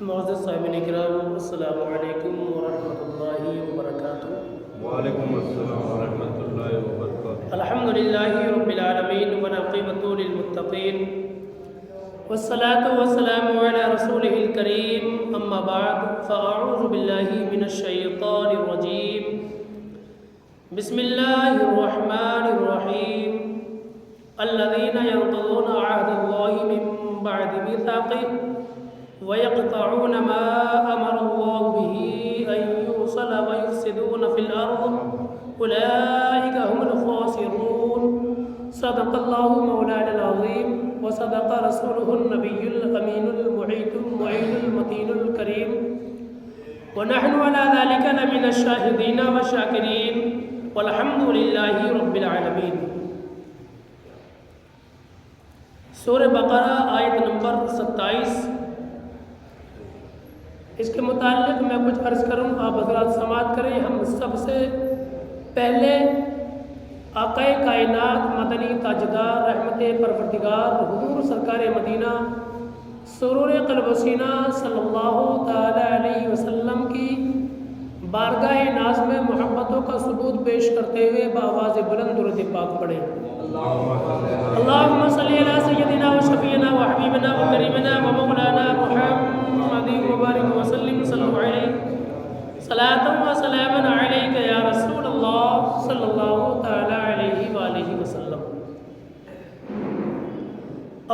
معزز سامعین کرام، السلام علیکم ورحمۃ اللہ وبرکاتہ۔ وعلیکم السلام ورحمۃ اللہ وبرکاتہ۔ الحمد للہ رب العالمین والعاقبۃ للمتقین والصلاة والسلام علی رسولہ الکریم، اما بعد فاعوذ باللہ من الشیطان الرجیم، بسم اللہ الرحمن الرحیم۔ الذین ينقضون عہد اللہ من بعد میثاقہ وَيَقْطَعُونَ مَا أَمَرَ اللَّهُ بِهِ أَن يُوصَلَ وَيُفْسِدُونَ فِي الْأَرْضِ أُولَٰئِكَ هُمُ الْخَاسِرُونَ۔ صدق اللہ مولانا العظیم وصدق رسولہ النبی الامین المعین المتین الکریم، ونحن على ذلك لمن الشاہدین والشاکرین، والحمد للہ رب العالمین۔ سورہ بقرہ آیت نمبر 27، اس کے متعلق میں کچھ عرض کروں، آپ حضرات سماعت کریں۔ ہم سب سے پہلے آقا کائنات مدنی تاجدار رحمت پروردگار حضور سرکار مدینہ سرور قلب و سینہ صلی اللہ تعالی علیہ وسلم کی بارگاہ ناز میں محبتوں کا ثبوت پیش کرتے ہوئے بآواز بلند درود پاک پڑھیں۔ اللہم صلی علی سیدنا و شفیعنا و حبیبنا و کریمنا و مولانا محمد مبارک وسلم، صلی علیہ صلاۃ و سلام علیک یا رسول اللہ صلی اللہ تعالی علیہ وآلہ وسلم۔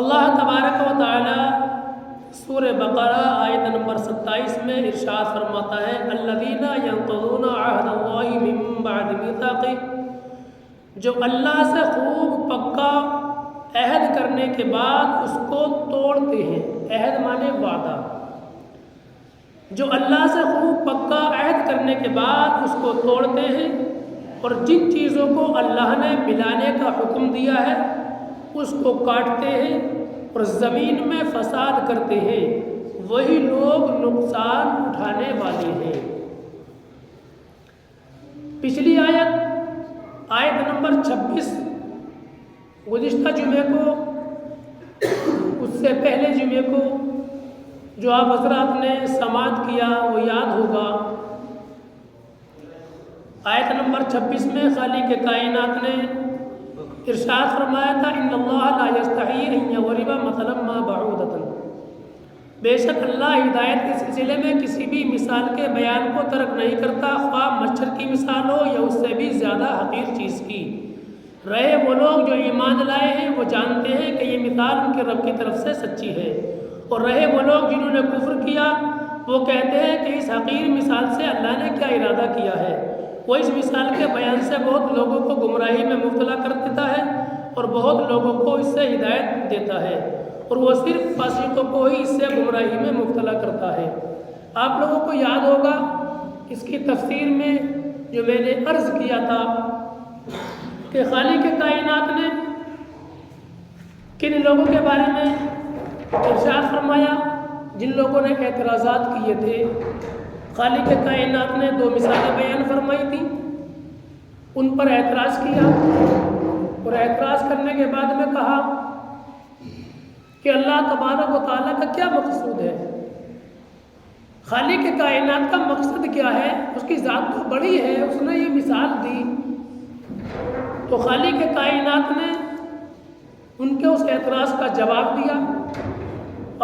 اللہ تبارک و تعالی سورہ بقرہ آیت نمبر 27 میں ارشاد فرماتا ہے، الذین ینقضون عہد اللہ من بعد میثاقہ، جو اللہ سے خوب پکا عہد کرنے کے بعد اس کو توڑتے ہیں۔ عہد مانے وعدہ، جو اللہ سے خوب پکا عہد کرنے کے بعد اس کو توڑتے ہیں، اور جن چیزوں کو اللہ نے ملانے کا حکم دیا ہے اس کو کاٹتے ہیں اور زمین میں فساد کرتے ہیں، وہی لوگ نقصان اٹھانے والے ہیں۔ پچھلی آیت نمبر 26 گزشتہ جمعے کو، اس سے پہلے جمعے کو جو آپ حضرات نے سماعت کیا وہ یاد ہوگا۔ آیت نمبر 26 میں خالق کائنات نے ارشاد فرمایا تھا، ان اللہ لا یستحیی ان یضرب مثلا ما بعودۃ، بے شک اللہ ہدایت کے سلسلے میں کسی بھی مثال کے بیان کو ترک نہیں کرتا، خواہ مچھر کی مثال ہو یا اس سے بھی زیادہ حقیر چیز کی۔ رہے وہ لوگ جو ایمان لائے ہیں وہ جانتے ہیں کہ یہ مثال ان کے رب کی طرف سے سچی ہے، اور رہے وہ لوگ جنہوں نے کفر کیا وہ کہتے ہیں کہ اس حقیر مثال سے اللہ نے کیا ارادہ کیا ہے۔ وہ اس مثال کے بیان سے بہت لوگوں کو گمراہی میں مبتلا کر دیتا ہے اور بہت لوگوں کو اس سے ہدایت دیتا ہے، اور وہ صرف فاسقوں کو ہی اس سے گمراہی میں مبتلا کرتا ہے۔ آپ لوگوں کو یاد ہوگا اس کی تفسیر میں جو میں نے عرض کیا تھا کہ خالق کائنات نے کن لوگوں کے بارے میں ارشاد فرمایا، جن لوگوں نے اعتراضات کیے تھے۔ خالق کائنات نے 2 مثالیں بیان فرمائی تھیں، ان پر اعتراض کیا، اور اعتراض کرنے کے بعد میں کہا کہ اللہ تبارک و تعالیٰ کا کیا مقصود ہے، خالق کائنات کا مقصد کیا ہے، اس کی ذات تو بڑی ہے، اس نے یہ مثال دی۔ تو خالق کائنات نے ان کے اس اعتراض کا جواب دیا،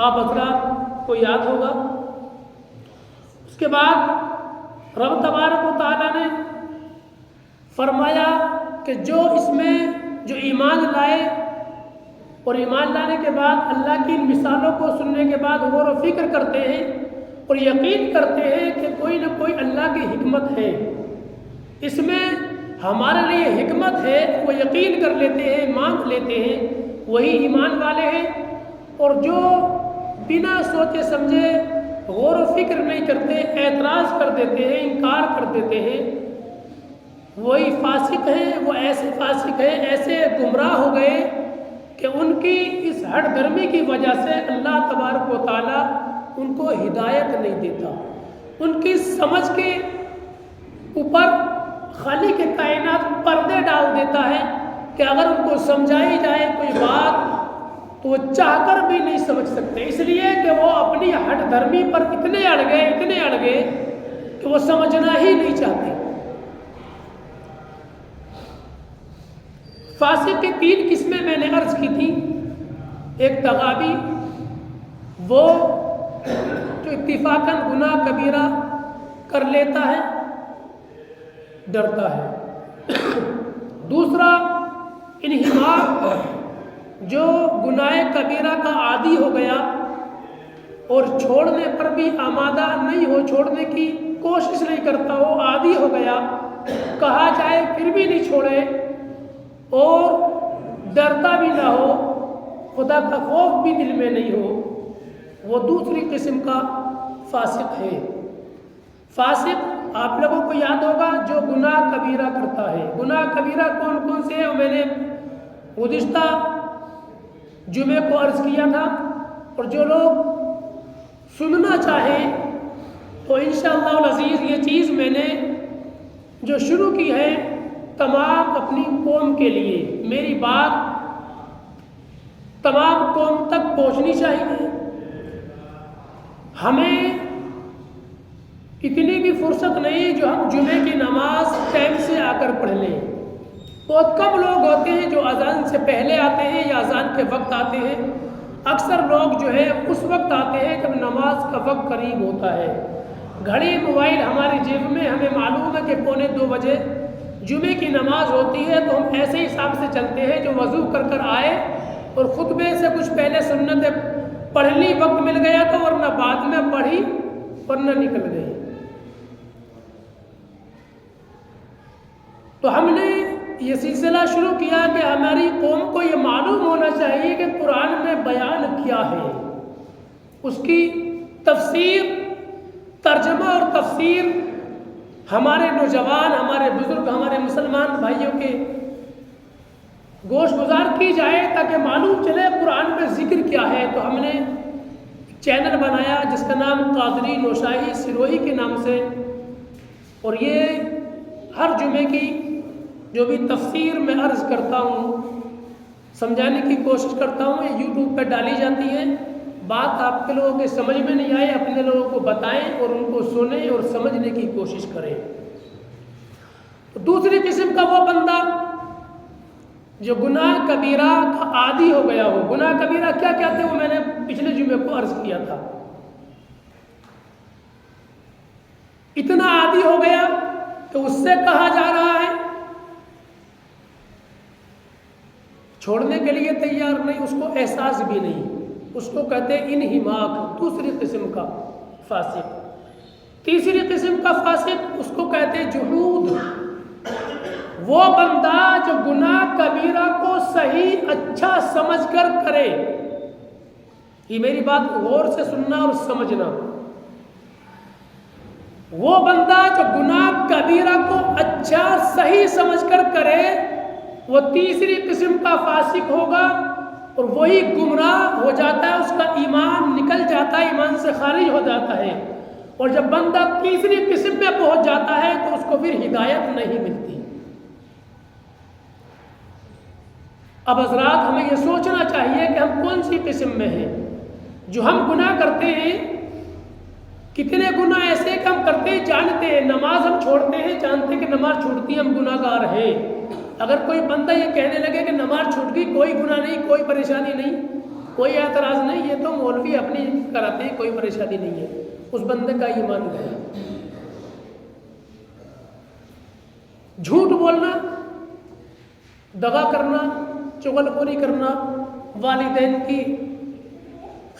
آپ حضرات کو یاد ہوگا۔ اس کے بعد رب تبارک و تعالیٰ نے فرمایا کہ جو اس میں جو ایمان لائے اور ایمان لانے کے بعد اللہ کی ان مثالوں کو سننے کے بعد غور و فکر کرتے ہیں اور یقین کرتے ہیں کہ کوئی نہ کوئی اللہ کی حکمت ہے، اس میں ہمارے لیے حکمت ہے، وہ یقین کر لیتے ہیں، مان لیتے ہیں، وہی ایمان والے ہیں۔ اور جو بنا سوچے سمجھے غور و فکر نہیں کرتے، اعتراض کر دیتے ہیں، انکار کر دیتے ہیں، وہی فاسق ہیں۔ وہ ایسے فاسق ہیں، ایسے گمراہ ہو گئے کہ ان کی اس ہٹ درمی کی وجہ سے اللہ تبارک و تعالیٰ ان کو ہدایت نہیں دیتا، ان کی سمجھ کے اوپر خالق کائنات پردے ڈال دیتا ہے کہ اگر ان کو سمجھائی جائے کوئی بات تو وہ چاہ کر بھی نہیں سمجھ سکتے، اس لیے کہ وہ اپنے اپنی ہٹ دھرمی پر اتنے اڑ گئے کہ وہ سمجھنا ہی نہیں چاہتے۔ فاسق کی 3 قسمیں میں نے عرض کی تھی۔ ایک تغابی، وہ جو اتفاقاً گناہ کبیرہ کر لیتا ہے، ڈرتا ہے۔ دوسرا انہماک، جو گناہ کبیرہ کا عادی ہو گیا اور چھوڑنے پر بھی آمادہ نہیں ہو، چھوڑنے کی کوشش نہیں کرتا، وہ عادی ہو گیا، کہا جائے پھر بھی نہیں چھوڑے اور ڈرتا بھی نہ ہو، خدا کا خوف بھی دل میں نہیں ہو، وہ دوسری قسم کا فاسق ہے۔ فاسق آپ لوگوں کو یاد ہوگا جو گناہ کبیرہ کرتا ہے۔ گناہ کبیرہ کون کون سے ہیں؟ میں نے گزشتہ جمعے کو عرض کیا تھا، اور جو لوگ سننا چاہیں تو انشاءاللہ العزیز یہ چیز میں نے جو شروع کی ہے تمام اپنی قوم کے لیے، میری بات تمام قوم تک پہنچنی چاہیے۔ ہمیں اتنی بھی فرصت نہیں جو ہم جمعے کی نماز ٹائم سے آ کر پڑھ لیں۔ بہت کم لوگ ہوتے ہیں جو اذان سے پہلے آتے ہیں یا اذان کے وقت آتے ہیں۔ اکثر لوگ جو ہے اس وقت آتے ہیں جب نماز کا وقت قریب ہوتا ہے۔ گھڑی موبائل ہماری جیب میں، ہمیں معلوم ہے کہ 1:45 بجے جمعے کی نماز ہوتی ہے، تو ہم ایسے حساب سے چلتے ہیں جو وضو کر آئے اور خطبے سے کچھ پہلے سنتیں پڑھ لی، وقت مل گیا تو، ورنہ بعد میں پڑھی ورنہ نکل گئی۔ تو ہم نے یہ سلسلہ شروع کیا کہ ہماری قوم کو یہ معلوم ہونا چاہیے کہ قرآن میں بیان کیا ہے، اس کی تفسیر، ترجمہ اور تفسیر ہمارے نوجوان، ہمارے بزرگ، ہمارے مسلمان بھائیوں کے گوش گزار کی جائے تاکہ معلوم چلے قرآن میں ذکر کیا ہے۔ تو ہم نے چینل بنایا جس کا نام قادری نوشاہی سروہی کے نام سے، اور یہ ہر جمعے کی جو بھی تفسیر میں عرض کرتا ہوں، سمجھانے کی کوشش کرتا ہوں، یہ یوٹیوب پہ ڈالی جاتی ہے۔ بات آپ کے لوگوں کے سمجھ میں نہیں آئے، اپنے لوگوں کو بتائیں اور ان کو سنیں اور سمجھنے کی کوشش کریں۔ تو دوسری قسم کا وہ بندہ جو گناہ کبیرہ کا عادی ہو گیا ہو۔ گناہ کبیرہ کیا کہتے ہیں وہ میں نے پچھلے جمعے کو عرض کیا تھا۔ اتنا عادی ہو گیا کہ اس سے کہا جا رہا ہے، چھوڑنے کے لیے تیار نہیں، اس کو احساس بھی نہیں، اس کو کہتے ہیں انہماک، دوسری قسم کا فاسق۔ تیسری قسم کا فاسق اس کو کہتے ہیں جحود، وہ بندہ جو گناہ کبیرہ کو صحیح اچھا سمجھ کر کرے۔ یہ میری بات غور سے سننا اور سمجھنا۔ وہ بندہ جو گناہ کبیرہ کو اچھا صحیح سمجھ کر کرے، وہ تیسری قسم کا فاسق ہوگا، اور وہی گمراہ ہو جاتا ہے، اس کا ایمان نکل جاتا ہے، ایمان سے خارج ہو جاتا ہے۔ اور جب بندہ تیسری قسم میں پہنچ جاتا ہے تو اس کو پھر ہدایت نہیں ملتی۔ اب حضرات ہمیں یہ سوچنا چاہیے کہ ہم کون سی قسم میں ہیں۔ جو ہم گناہ کرتے ہیں، کتنے گناہ ایسے کہ ہم کرتے ہیں، جانتے ہیں، نماز ہم چھوڑتے ہیں، جانتے ہیں کہ نماز چھوڑتی ہے، ہم گناہ گار ہیں۔ اگر کوئی بندہ یہ کہنے لگے کہ نماز چھوٹ گئی، کوئی گناہ نہیں، کوئی پریشانی نہیں، کوئی اعتراض نہیں، یہ تو مولوی اپنی کراتے ہیں، کوئی پریشانی نہیں ہے، اس بندے کا ایمان گیا۔ جھوٹ بولنا، دغا کرنا، چغل خوری کرنا، والدین کی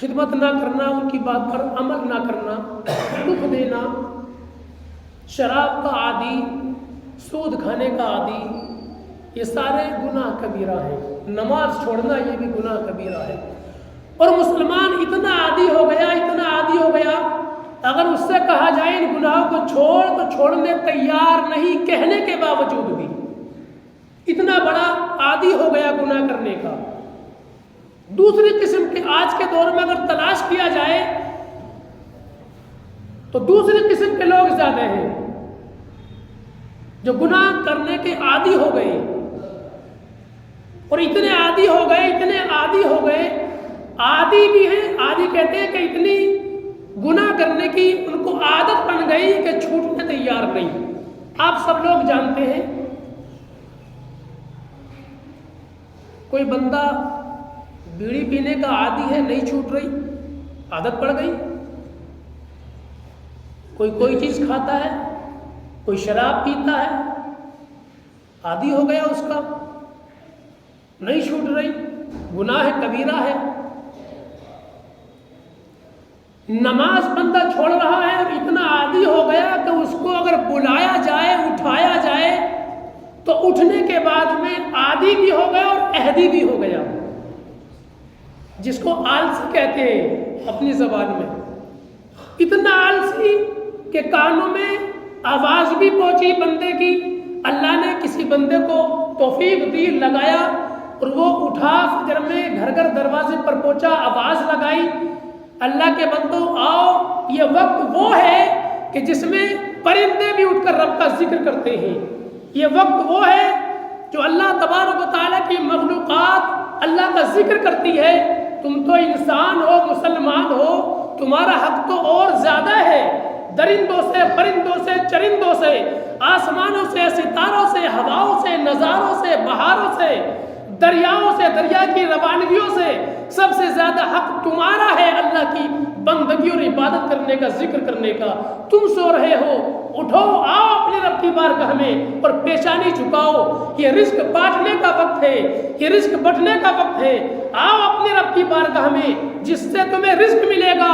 خدمت نہ کرنا، ان کی بات پر عمل نہ کرنا، دکھ دینا، شراب کا عادی، سود کھانے کا عادی، یہ سارے گناہ کبیرہ ہیں۔ نماز چھوڑنا یہ بھی گناہ کبیرہ ہے۔ اور مسلمان اتنا عادی ہو گیا، اتنا عادی ہو گیا، اگر اس سے کہا جائے ان گناہوں کو چھوڑ تو چھوڑنے تیار نہیں، کہنے کے باوجود بھی اتنا بڑا عادی ہو گیا گناہ کرنے کا۔ دوسری قسم کے آج کے دور میں اگر تلاش کیا جائے تو دوسری قسم کے لوگ زیادہ ہیں جو گناہ کرنے کے عادی ہو گئے، اور اتنے عادی ہو گئے، اتنے عادی ہو گئے، عادی بھی ہیں، عادی کہتے ہیں کہ اتنی کرنے کی ان کو عادت بن گئی کہ چھوٹنے تیار نہیں. آپ سب لوگ جانتے ہیں کوئی بندہ بیڑی پینے کا عادی ہے, نہیں چھوٹ رہی, عادت پڑ گئی. کوئی چیز کھاتا ہے, کوئی شراب پیتا ہے, عادی ہو گیا اس کا, نہیں چھوٹ رہی, گناہ کبیرہ ہے. نماز بندہ چھوڑ رہا ہے اور اتنا عادی ہو گیا کہ اس کو اگر بلایا جائے, اٹھایا جائے تو اٹھنے کے بعد میں عادی بھی ہو گیا اور عہدی بھی ہو گیا, جس کو آلسی کہتے ہیں اپنی زبان میں. اتنا آلسی کہ کانوں میں آواز بھی پہنچی بندے کی, اللہ نے کسی بندے کو توفیق دی, لگایا, اور وہ اٹھا فجر میں گھر گھر دروازے پر پہنچا, آواز لگائی, اللہ کے بندوں آؤ. یہ وقت وہ ہے کہ جس میں پرندے بھی اٹھ کر رب کا ذکر کرتے ہیں. یہ وقت وہ ہے جو اللہ تبارک و تعالیٰ کی مخلوقات اللہ کا ذکر کرتی ہے. تم تو انسان ہو, مسلمان ہو, تمہارا حق تو اور زیادہ ہے. درندوں سے, پرندوں سے, چرندوں سے, آسمانوں سے, ستاروں سے, ہواؤں سے, نظاروں سے, بہاروں سے, دریاؤں سے, دریا کی روانگیوں سے سب سے زیادہ حق تمہارا ہے اللہ کی بندگی اور عبادت کرنے کا, ذکر کرنے کا. تم سو رہے ہو, اٹھو, آؤ اپنے رب کی بارگاہ میں اور پیشانی جھکاؤ. یہ رزق بانٹنے کا وقت ہے, یہ رزق بٹنے کا وقت ہے. آؤ اپنے رب کی بارگاہ میں جس سے تمہیں رزق ملے گا.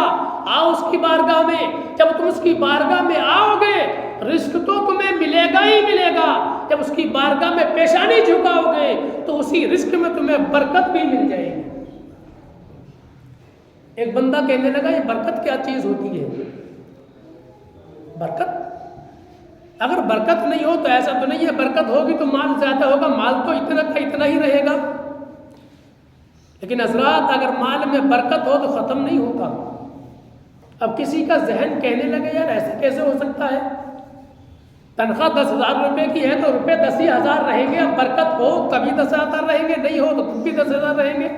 آؤ اس کی بارگاہ میں, جب تم اس کی بارگاہ میں آؤ گے رزق تو تمہیں ملے گا ہی ملے گا. جب اس کی بارگاہ میں پیشانی جھکاؤ گے تو اسی رزق میں تمہیں برکت بھی مل جائے گی. ایک بندہ کہنے لگا یہ برکت کیا چیز ہوتی ہے؟ برکت, اگر برکت نہیں ہو تو ایسا تو نہیں ہے, برکت ہوگی تو مال زیادہ ہوگا, مال تو اتنا کا اتنا ہی رہے گا. لیکن حضرات اگر مال میں برکت ہو تو ختم نہیں ہوتا. اب کسی کا ذہن کہنے لگے یار ایسے کیسے ہو سکتا ہے, تنخواہ 10,000 روپے کی ہے تو روپے 10,000 رہیں گے, اب برکت ہو کبھی 10,000 رہیں گے, نہیں ہو تو بھی 10,000 رہیں گے,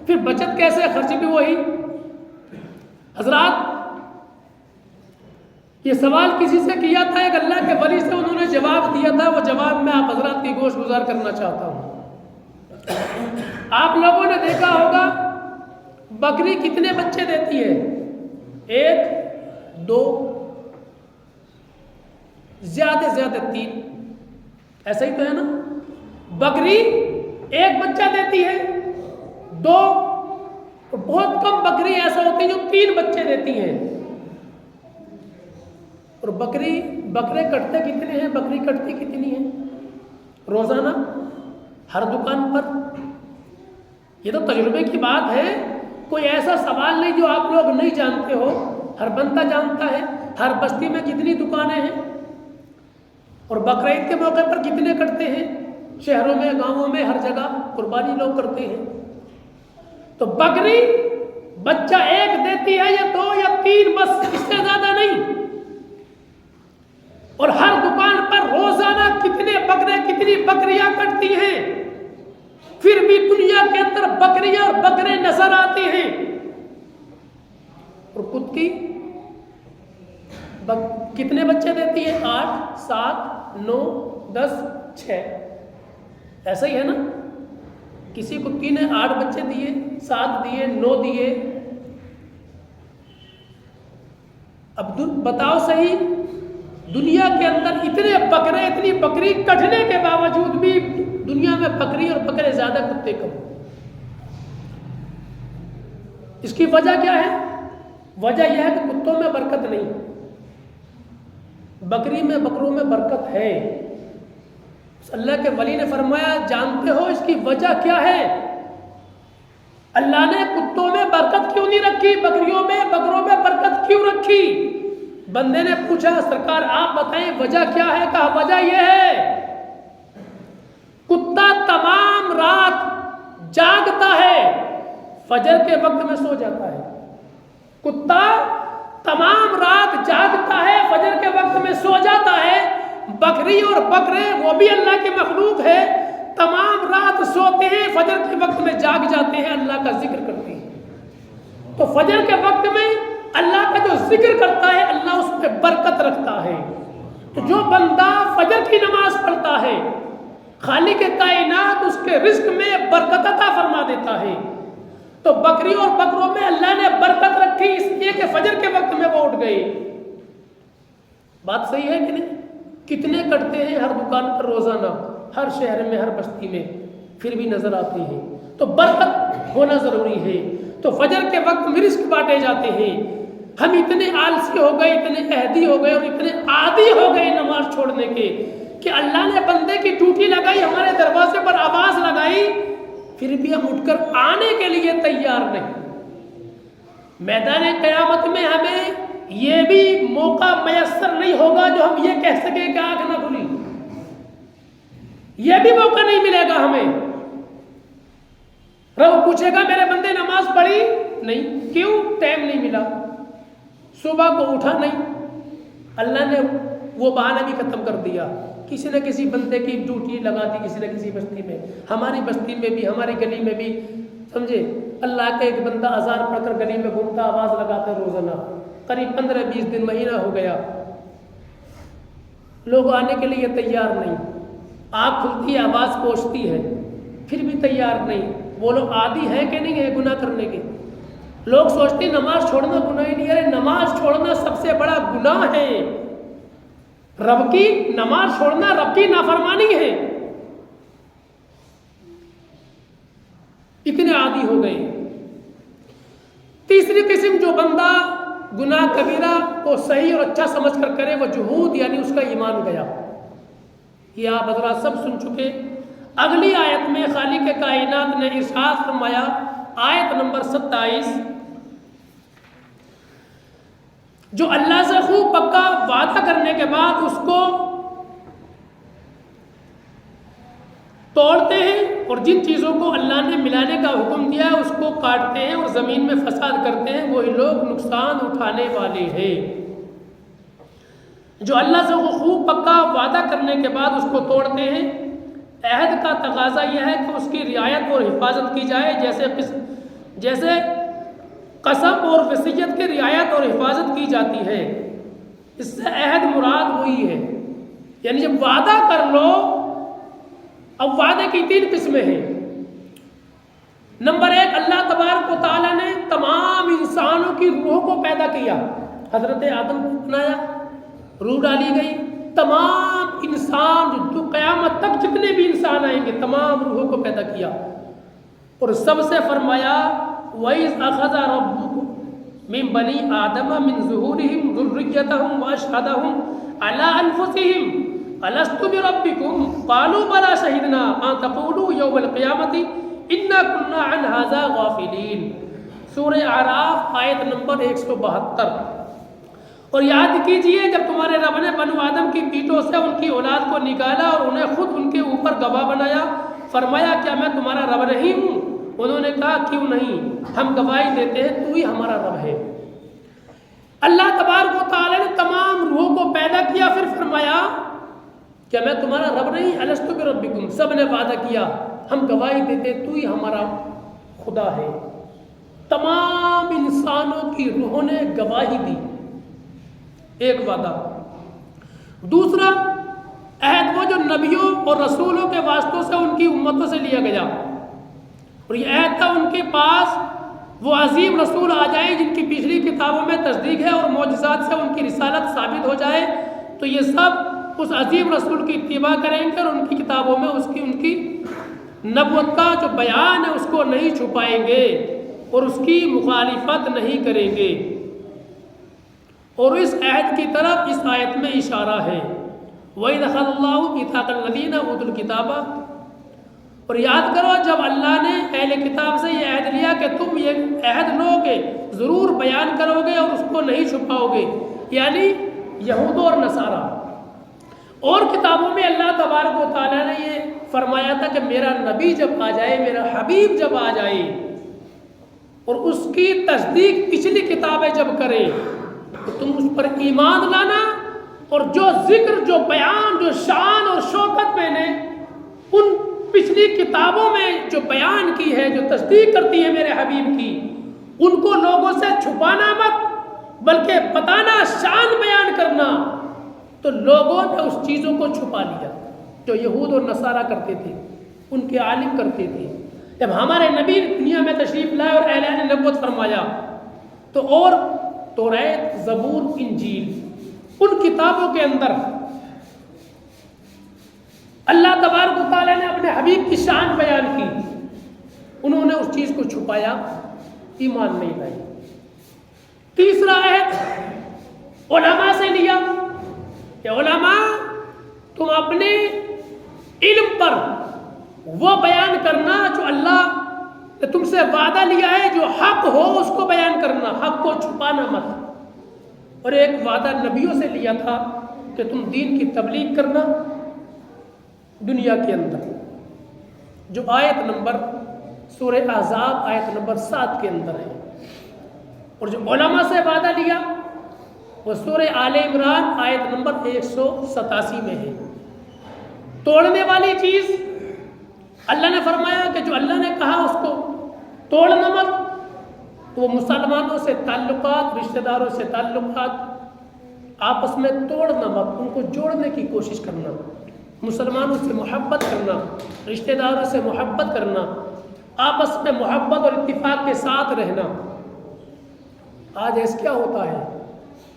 پھر بچت کیسے, خرچ بھی وہی. حضرات یہ سوال کسی سے کیا تھا, ایک اللہ کے ولی سے انہوں نے جواب دیا تھا. وہ جواب میں آپ حضرات کی گوش گزار کرنا چاہتا ہوں. آپ لوگوں نے دیکھا ہوگا بکری کتنے بچے دیتی ہے؟ 1 2 زیادہ سے زیادہ 3, ایسا ہی تو ہے نا. بکری 1 بچہ دیتی ہے, 2, بہت کم بکری ایسا ہوتی ہے جو 3 بچے دیتی ہیں. اور بکرے کٹتے کتنے ہیں, بکری کٹتی کتنی ہے روزانہ ہر دکان پر؟ یہ تو تجربے کی بات ہے, کوئی ایسا سوال نہیں جو آپ لوگ نہیں جانتے ہو, ہر بندہ جانتا ہے. ہر بستی میں کتنی دکانیں ہیں, اور بقرعید کے موقع پر کتنے کٹتے ہیں, شہروں میں, گاؤں میں, ہر جگہ قربانی لوگ کرتے ہیں. تو بکری بچہ 1 دیتی ہے یا 2 یا 3, بس اس سے زیادہ نہیں. اور ہر دکان پر روزانہ کتنے بکرے, کتنی بکریاں کٹتی ہیں, پھر بھی دنیا کے اندر بکریاں اور بکرے نظر آتے ہیں. اور کتی کتنے بچے دیتی ہے؟ 8 7 9 10 6, ایسا ہی ہے نا. کسی کتی نے 8 بچے دیے, 7 دیے, 9 دیے. اب بتاؤ صحیح, دنیا کے اندر اتنے بکرے, اتنی بکری کٹنے کے باوجود بھی دنیا میں بکری اور بکرے زیادہ, کتے کم. اس کی وجہ کیا ہے؟ وجہ یہ ہے کہ کتوں میں برکت نہیں, بکری میں, بکروں میں برکت ہے. اللہ کے ولی نے فرمایا جانتے ہو اس کی وجہ کیا ہے؟ اللہ نے کتوں میں برکت کیوں نہیں رکھی, بکریوں میں, بکروں میں برکت کیوں رکھی؟ بندے نے پوچھا سرکار آپ بتائیں وجہ کیا ہے؟ کہا وجہ یہ ہے کتا تمام رات جاگتا ہے, فجر کے وقت میں سو جاتا ہے. کتا تمام رات جاگتا ہے, فجر کے وقت میں سو جاتا ہے. بکری اور بکرے وہ بھی اللہ کی مخلوق ہے, تمام رات سوتے ہیں, فجر کے وقت میں جاگ جاتے ہیں, اللہ کا ذکر کرتے ہیں. تو فجر کے وقت میں اللہ کا جو ذکر کرتا ہے اللہ اس پہ برکت رکھتا ہے. تو جو بندہ فجر کی نماز پڑھتا ہے خالق کائنات اس کے رزق میں برکت عطا فرما دیتا ہے. تو بکری اور بکروں میں اللہ نے برکت رکھی اس لیے کہ فجر کے وقت میں وہ اٹھ گئے. بات صحیح ہے کہ نہیں؟ کتنے کٹتے ہیں ہر دکان پر روزانہ، ہر شہر میں، ہر بستی میں، پھر بھی نظر آتے ہیں. تو برکت ہونا ضروری ہے. تو فجر کے وقت میں رزق بانٹے جاتے ہیں. ہم اتنے آلسی ہو گئے، اتنے عہدی ہو گئے اور اتنے عادی ہو گئے نماز چھوڑنے کے کہ اللہ نے بندے کی ڈیوٹی لگائی، ہمارے دروازے پر آواز لگائی، پھر بھی ہم اٹھ کر آنے کے لیے تیار نہیں. میدان قیامت میں ہمیں یہ بھی موقع میسر نہیں ہوگا جو ہم یہ کہہ سکیں کہ آنکھ نہ کھلی. یہ بھی موقع نہیں ملے گا ہمیں. رب پوچھے گا میرے بندے نماز پڑھی؟ نہیں. کیوں؟ ٹائم نہیں ملا، صبح کو اٹھا نہیں. اللہ نے وہ بہانہ بھی ختم کر دیا. کسی نہ کسی بندے کی ڈیوٹی لگا دی کسی نہ کسی بستی میں. ہماری بستی میں بھی، ہماری گلی میں بھی، سمجھے، اللہ کا ایک بندہ اذان پڑھ کر گلی میں گھومتا، آواز لگاتا روزانہ. قریب 15-20 دن، مہینہ ہو گیا، لوگ آنے کے لیے تیار نہیں. آنکھ کھلتی ہے، آواز پہنچتی ہے، پھر بھی تیار نہیں. وہ لوگ عادی ہیں کہ نہیں ہے گناہ کرنے کے؟ لوگ سوچتے ہیں نماز چھوڑنا گناہ ہی نہیں ہے. نماز چھوڑنا سب سے بڑا گناہ ہے. رب کی نماز چھوڑنا رب کی نافرمانی ہے. اتنے عادی ہو گئے. تیسری قسم جو بندہ گناہ کبیرہ کو صحیح اور اچھا سمجھ کر کرے وہ جہود، یعنی اس کا ایمان گیا. یہ آپ حضرات سب سن چکے. اگلی آیت میں خالق کائنات نے ارشاد فرمایا، آیت نمبر 27، جو اللہ سے خوب پکا وعدہ کرنے کے بعد اس کو توڑتے ہیں اور جن چیزوں کو اللہ نے ملانے کا حکم دیا ہے اس کو کاٹتے ہیں اور زمین میں فساد کرتے ہیں، وہی لوگ نقصان اٹھانے والے ہیں. جو اللہ سے خوب پکا وعدہ کرنے کے بعد اس کو توڑتے ہیں، عہد کا تقاضا یہ ہے کہ اس کی رعایت اور حفاظت کی جائے، جیسے قسم اور وصیت کی رعایت اور حفاظت کی جاتی ہے. اس سے عہد مراد وہی ہے. یعنی جب وعدہ کر لو، اب وعدے کی 3 قسمیں ہیں. نمبر 1، اللہ تبارک و تعالیٰ نے تمام انسانوں کی روحوں کو پیدا کیا. حضرت آدم کو بنایا، روح ڈالی گئی. تمام انسان جو قیامت تک جتنے بھی انسان آئیں گے تمام روحوں کو پیدا کیا اور سب سے فرمایا وَإِذْ أَخَذَ رَبُّكُم مِّن بَنِي آدَمَ مِن ظُهُورِهِمْ ذُرِّيَّتَهُمْ وَأَشْهَدَهُمْ عَلَىٰ أَنفُسِهِمْ أَلَسْتُ بِرَبِّكُمْ قَالُوا بَلَىٰ شَهِدْنَا أَن تَقُولُوا يَوْمَ الْقِيَامَةِ إِنَّا كُنَّا عَنْ هَٰذَا غَافِلِينَ. سورہ اعراف آیت نمبر 172. اور یاد کیجئے جب تمہارے رب نے بنو آدم کی پیٹوں سے ان کی اولاد کو نکالا اور انہیں خود ان کے اوپر گواہ بنایا، فرمایا کیا میں تمہارا رب نہیں ہوں؟ انہوں نے کہا کیوں نہیں، ہم گواہی دیتے ہیں تو ہی ہمارا رب ہے. اللہ تبارک و تعالی نے تمام روحوں کو پیدا کیا، پھر فرمایا کیا میں تمہارا رب نہیں؟ الستو بربکم. سب نے وعدہ کیا، ہم گواہی دیتے تو ہی ہمارا خدا ہے. تمام انسانوں کی روحوں نے گواہی دی. ایک وعدہ. دوسرا عہد وہ جو نبیوں اور رسولوں کے واسطوں سے ان کی امتوں سے لیا گیا، اور یہ عہد تھا ان کے پاس وہ عظیم رسول آ جائیں جن کی پچھلی کتابوں میں تصدیق ہے اور معجزات سے ان کی رسالت ثابت ہو جائے، تو یہ سب اس عظیم رسول کی اتباع کریں گے اور ان کی کتابوں میں ان کی نبوت کا جو بیان ہے اس کو نہیں چھپائیں گے اور اس کی مخالفت نہیں کریں گے. اور اس عہد کی طرف اس آیت میں اشارہ ہے. وَإِذْ أَخَذَ اللَّهُ مِيثَاقَ الَّذِينَ أُوتُوا الْكِتَابَ. اور یاد کرو جب اللہ نے اہل کتاب سے یہ عہد لیا کہ تم یہ عہد لو گے، ضرور بیان کرو گے اور اس کو نہیں چھپاؤ گے، یعنی یہود اور نصارہ. اور کتابوں میں اللہ تبارک و تعالیٰ نے یہ فرمایا تھا کہ میرا نبی جب آ جائے، میرا حبیب جب آ جائے اور اس کی تصدیق پچھلی کتابیں جب کرے تو تم اس پر ایمان لانا، اور جو ذکر، جو بیان، جو شان اور شوکت میں نے ان پچھلی کتابوں میں جو بیان کی ہے، جو تصدیق کرتی ہے میرے حبیب کی، ان کو لوگوں سے چھپانا مت بلکہ بتانا، شان بیان کرنا، تو لوگوں نے اس چیزوں کو چھپا لیا جو یہود اور نصارہ کرتے تھے، ان کے عالم کرتے تھے۔ جب ہمارے نبی دنیا میں تشریف لائے اور اعلان نبوت فرمایا تو اور توریت، زبور، انجیل، ان کتابوں کے اندر اللہ تبارک و تعالیٰ نے اپنے حبیب کی شان بیان کی، انہوں نے اس چیز کو چھپایا، ایمان نہیں لائی۔ تیسرا عہد علماء سے لیا کہ علماء تم اپنے علم پر وہ بیان کرنا جو اللہ نے تم سے وعدہ لیا ہے، جو حق ہو اس کو بیان کرنا، حق کو چھپانا مت۔ اور ایک وعدہ نبیوں سے لیا تھا کہ تم دین کی تبلیغ کرنا دنیا کے اندر، جو آیت نمبر سورہ احزاب آیت نمبر 7 کے اندر ہے۔ اور جو علماء سے وعدہ لیا وہ سورہ آل عمران آیت نمبر 187 میں ہے۔ توڑنے والی چیز اللہ نے فرمایا کہ جو اللہ نے کہا اس کو توڑنا مت، تو وہ مسلمانوں سے تعلقات، رشتہ داروں سے تعلقات آپس میں توڑنا مت، ان کو جوڑنے کی کوشش کرنا، مسلمانوں سے محبت کرنا، رشتہ داروں سے محبت کرنا، آپس میں محبت اور اتفاق کے ساتھ رہنا۔ آج ایسا کیا ہوتا ہے؟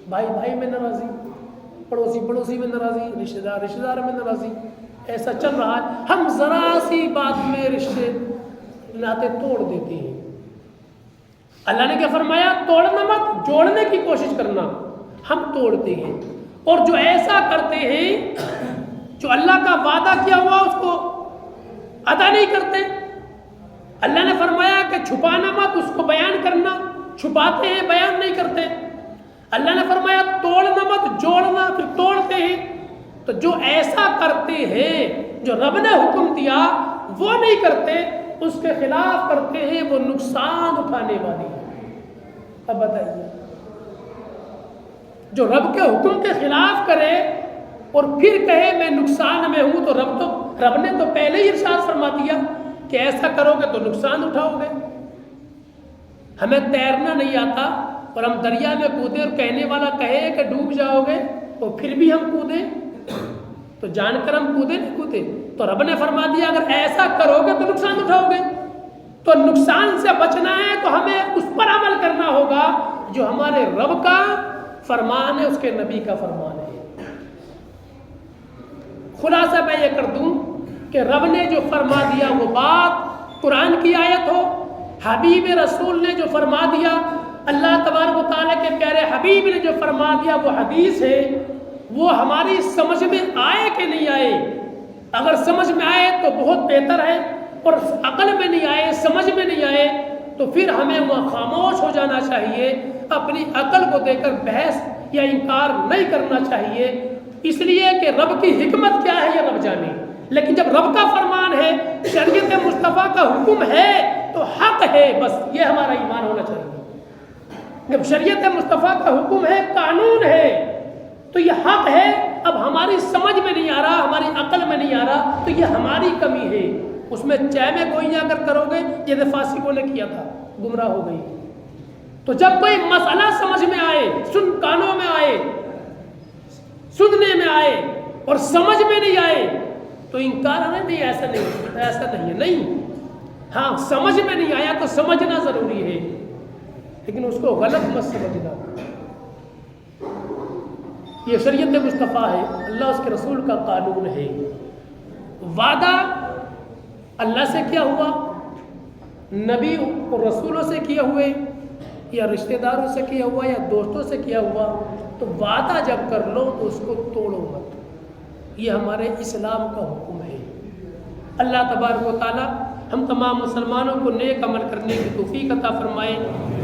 بھائی بھائی میں ناراضی، پڑوسی پڑوسی میں ناراضی، رشتہ دار میں ناراضی، ایسا چل رہا ہے۔ ہم ذرا سی بات میں رشتے ناطے توڑ دیتے ہیں۔ اللہ نے کیا فرمایا؟ توڑنا مت، جوڑنے کی کوشش کرنا۔ ہم توڑتے ہیں، اور جو ایسا کرتے ہیں، جو اللہ کا وعدہ کیا ہوا اس کو ادا نہیں کرتے۔ اللہ نے فرمایا کہ چھپانا مت، اس کو بیان کرنا، چھپاتے ہیں، بیان نہیں کرتے۔ اللہ نے فرمایا توڑنا مت، جوڑنا، پھر توڑتے ہیں۔ تو جو ایسا کرتے ہیں، جو رب نے حکم دیا وہ نہیں کرتے، اس کے خلاف کرتے ہیں، وہ نقصان اٹھانے والی ہے۔ اب بتائیے، جو رب کے حکم کے خلاف کرے اور پھر کہے میں نقصان میں ہوں، تو رب نے تو پہلے ہی ارشاد فرما دیا کہ ایسا کرو گے تو نقصان اٹھاؤ گے۔ ہمیں تیرنا نہیں آتا اور ہم دریا میں کودے اور کہنے والا کہے کہ ڈوب جاؤ گے اور پھر بھی ہم کودیں، تو جان کر ہم کودے نہیں کودے۔ تو رب نے فرما دیا اگر ایسا کرو گے تو نقصان اٹھاؤ گے۔ تو نقصان سے بچنا ہے تو ہمیں اس پر عمل کرنا ہوگا جو ہمارے رب کا فرمان ہے، اس کے نبی کا فرمان ہے۔ خلاصہ میں یہ کر دوں کہ رب نے جو فرما دیا وہ بات قرآن کی آیت ہو، حبیب رسول نے جو فرما دیا، اللہ تبارک و تعالیٰ کے پیارے حبیب نے جو فرما دیا وہ حدیث ہے، وہ ہماری سمجھ میں آئے کہ نہیں آئے۔ اگر سمجھ میں آئے تو بہت بہتر ہے، اور عقل میں نہیں آئے، سمجھ میں نہیں آئے، تو پھر ہمیں وہاں خاموش ہو جانا چاہیے، اپنی عقل کو دے کر بحث یا انکار نہیں کرنا چاہیے، اس لیے کہ رب کی حکمت کیا ہے یہ رب جانے۔ لیکن جب رب کا فرمان ہے، شریعت مصطفیٰ کا حکم ہے تو حق ہے، بس یہ ہمارا ایمان ہونا چاہیے۔ جب شریعت مصطفیٰ کا حکم ہے، قانون ہے، تو یہ حق ہے۔ اب ہماری سمجھ میں نہیں آ رہا، ہماری عقل میں نہیں آ رہا، تو یہ ہماری کمی ہے۔ اس میں چہ میں گوئیاں اگر کرو گے، جیسے فاسقوں نے کیا تھا، گمراہ ہو گئی۔ تو جب کوئی مسئلہ سمجھ میں آئے، کانوں میں آئے، سننے میں آئے اور سمجھ میں نہیں آئے تو انکار نہیں، ایسا نہیں ہے، نہیں۔ ہاں سمجھ میں نہیں آیا تو سمجھنا ضروری ہے، لیکن اس کو غلط مت سمجھنا۔ یہ شریعت مصطفیٰ ہے، اللہ اس کے رسول کا قانون ہے۔ وعدہ اللہ سے کیا ہوا، نبی اور رسولوں سے کیا ہوئے، یا رشتہ داروں سے کیا ہوا، یا دوستوں سے کیا ہوا، تو وعدہ جب کر لو تو اس کو توڑو مت۔ یہ ہمارے اسلام کا حکم ہے۔ اللہ تبارک و تعالی ہم تمام مسلمانوں کو نیک عمل کرنے کی توفیق عطا فرمائے۔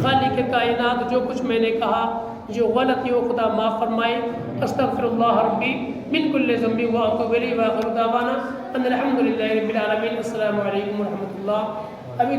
خالق کائنات جو کچھ میں نے کہا جو غلطی ہو خدا معاف فرمائے۔ استغفر اللہ ربی من کل ذنب واتوب الیہ، وآخر دعوانا ان الحمد للہ رب العالمین۔ السلام علیکم ورحمۃ اللہ۔ ابھی